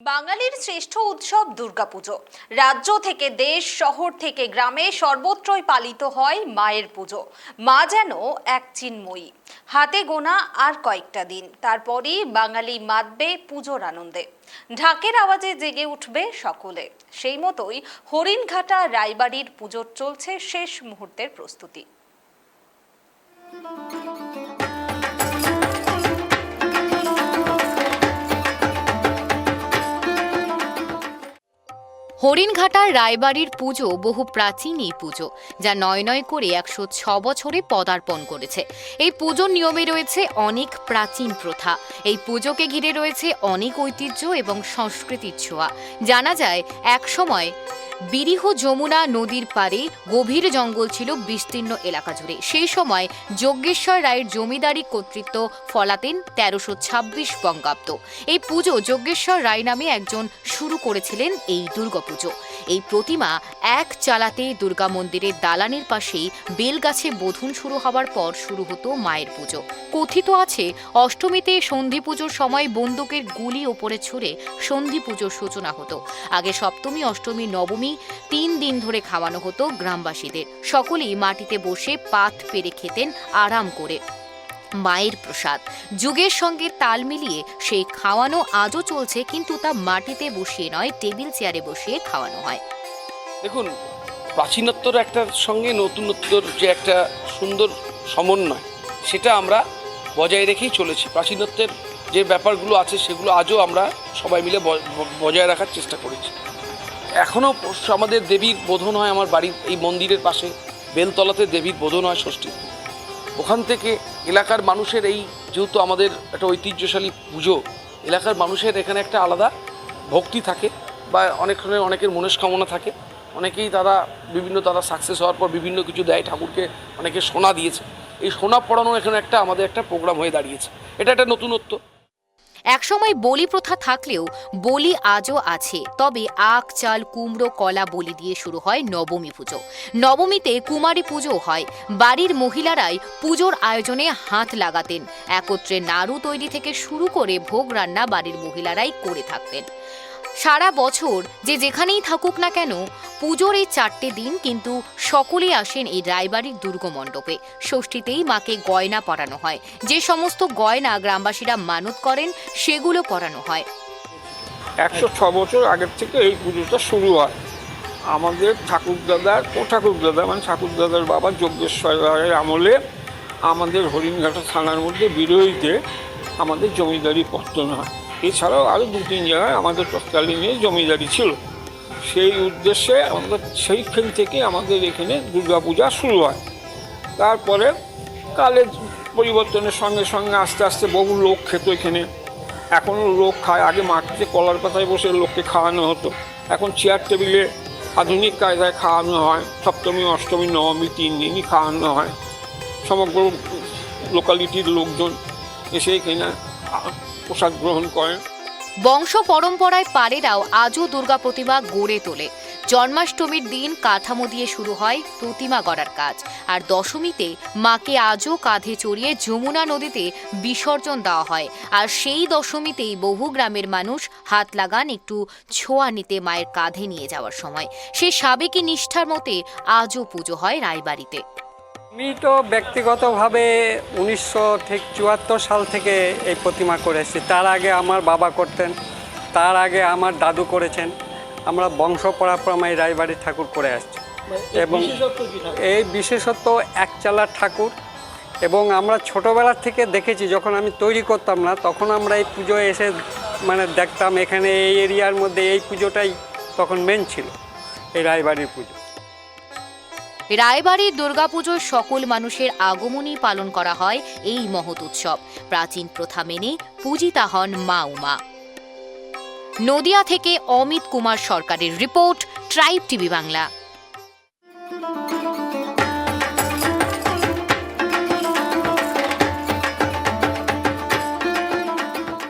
বাঙালির শ্রেষ্ঠ উৎসব দুর্গাপুজো। রাজ্য থেকে দেশ, শহর থেকে গ্রামে সর্বত্রই পালিত হয় মায়ের পুজো। মা যেন এক চিন্ময়ী, হাতে গোনা আর কয়েকটা দিন, তারপরেই বাঙালি মাতবে পুজোর আনন্দে। ঢাকের আওয়াজে জেগে উঠবে সকলে। সেই মতোই হরিণঘাটা রায়বাড়ির পুজোর চলছে শেষ মুহূর্তের প্রস্তুতি। হরিণঘাটার রায়বাড়ির পুজো বহু প্রাচীন এই পুজো, যা নয় নয় করে 106 বছরে পদার্পণ করেছে। এই পুজোর নিয়মে রয়েছে অনেক প্রাচীন প্রথা। এই পুজোকে ঘিরে রয়েছে অনেক ঐতিহ্য এবং সংস্কৃতির ছোঁয়া। জানা যায় এক সময় বিরিহ যমুনা নদীর পাড়ে গভীর জঙ্গল ছিল বিস্তীর্ণ এলাকা জুড়ে। সেই সময় যজ্ঞেশ্বর রায়ের জমিদারি কর্তৃত্ব ফলাতেন 1326 বঙ্গাব্দ। এই পুজো যজ্ঞেশ্বর রায় নামে একজন শুরু করেছিলেন এই দুর্গাপুজো। এই প্রতিমা এক চালাতে দুর্গা মন্দিরের দালানের পাশেই বেলগাছে বোধন শুরু হওয়ার পর শুরু হতো মায়ের পুজো। কথিত আছে অষ্টমীতে সন্ধি পুজোর সময় বন্দুকের গুলি ওপরে ছুড়ে সন্ধি পুজোর সূচনা হতো। আগে সপ্তমী, অষ্টমী, নবমী 3 দিন ধরে খাওয়ানো হতো গ্রামবাসীদের। সকলেই মাটিতে বসে পাত পেরে খেতেন আরাম করে মায়ের প্রসাদ। যুগের সঙ্গে তাল মিলিয়ে সেই খাওয়ানো আজও চলছে, কিন্তু তা মাটিতে বসিয়ে নয়, টেবিল চেয়ারে বসিয়ে খাওয়ানো হয়। দেখুন, প্রাচীনত্বর একটার সঙ্গে নতুনত্বর যে একটা সুন্দর সমন্বয়, সেটা আমরা বজায় রেখেই চলেছি। প্রাচীনত্বের যে ব্যাপারগুলো আছে সেগুলো আজও আমরা সবাই মিলে বজায় রাখার চেষ্টা করেছি। এখনও আমাদের দেবীর বোধন হয় আমার বাড়ির এই মন্দিরের পাশে বেলতলাতে দেবীর বোধন হয় ষষ্ঠী। ওখান থেকে এলাকার মানুষের এই যেহেতু আমাদের একটা ঐতিহ্যশালী পুজো, এলাকার মানুষের এখানে একটা আলাদা ভক্তি থাকে বা অনেকের মনস্কামনা থাকে। অনেকেই তারা সাকসেস হওয়ার পর বিভিন্ন কিছু দেয় ঠাকুরকে, অনেকে সোনা দিয়েছে। এই সোনা পড়ানো এখানে আমাদের একটা প্রোগ্রাম হয়ে দাঁড়িয়েছে। এটা একটা নতুনত্ব। একসময় বলি প্রথা থাকলেও বলি আজও আছে, তবে আখ, চাল, কুমড়ো, কলা বলি দিয়ে শুরু হয় নবমী পুজো। নবমীতে কুমারী পুজো হয়। বাড়ির মহিলারাই পুজোর আয়োজনে হাত লাগাতেন। একত্রে নাড়ু তৈরি থেকে শুরু করে ভোগ রান্না বাড়ির মহিলারাই করে থাকতেন। সারা বছর যে যেখানেই থাকুক না কেন, পুজোর এই 4টে দিন কিন্তু সকলেই আসেন এই রায়বাড়ির দুর্গমণ্ডপে। ষষ্ঠীতেই মাকে গয়না পরানো হয়। যে সমস্ত গয়না গ্রামবাসীরা মানত করেন সেগুলো পরানো হয়। 106 বছর আগের থেকে এই পুজোটা শুরু হয়। আমাদের ঠাকুরদাদার বাবা যজ্ঞেশ্বর রায়ের আমলে আমাদের হরিণঘাটা থানার মধ্যে বিরোহীতে আমাদের জমিদারি পত্তন হয়। এছাড়াও আরও 2-3 জায়গায় আমাদের তৎকালীন জমিদারি ছিল। সেই উদ্দেশ্যে সেইখান থেকে আমাদের এখানে দুর্গাপূজা শুরু হয়। তারপরে কালের পরিবর্তনের সঙ্গে সঙ্গে আস্তে আস্তে বহু লোক খেত এখানে। এখনও লোক খায়। আগে মাটিতে কলার পাতায় বসে লোককে খাওয়ানো হতো। এখন চেয়ার টেবিলে আধুনিক কায়দায় খাওয়ানো হয়। সপ্তমী, অষ্টমী, নবমী 3 দিনই খাওয়ানো হয়। সমগ্র লোকালিটির লোকজন এসে এখানে প্রসাদ গ্রহণ করেন। বংশ পরম্পরায় পারেরাও আজও দুর্গা প্রতিমা গড়ে তোলে। জন্মাষ্টমীর দিন কাঠামো দিয়ে শুরু হয় প্রতিমা গড়ার কাজ, আর দশমীতে মাকে আজও কাঁধে চড়িয়ে যমুনা নদীতে বিসর্জন দেওয়া হয়। আর সেই দশমীতেই বহু গ্রামের মানুষ হাত লাগান একটু ছোঁয়া নিতে মায়ের কাঁধে নিয়ে যাওয়ার সময়। সেই সাবেকি নিষ্ঠার মতে আজও পুজো হয় রায়বাড়িতে। আমি তো ব্যক্তিগতভাবে 1974 সাল থেকে এই প্রতিমা করেছি। তার আগে আমার বাবা করতেন, তার আগে আমার দাদু করেছেন। আমরা বংশ পরাক্রমে রায়বাড়ির ঠাকুর করে আসছি। এবং এই বিশেষত্ব একচালার ঠাকুর। এবং আমরা ছোটোবেলার থেকে দেখেছি, যখন আমি তৈরি করতাম না তখন আমরা এই পুজোয় এসে দেখতাম এখানে এই এরিয়ার মধ্যে এই পুজোটাই তখন মেন ছিল, এই রায়বাড়ির পুজো। রায়বাড়ির দুর্গাপুজোর সকল মানুষের আগমনী পালন করা হয় এই মহৎ উৎসব। প্রাচীন প্রথা মেনে পূজিতা হন মা উমা। নদিয়া থেকে অমিত কুমার সরকারের রিপোর্ট, ট্রাইব টিভি বাংলা।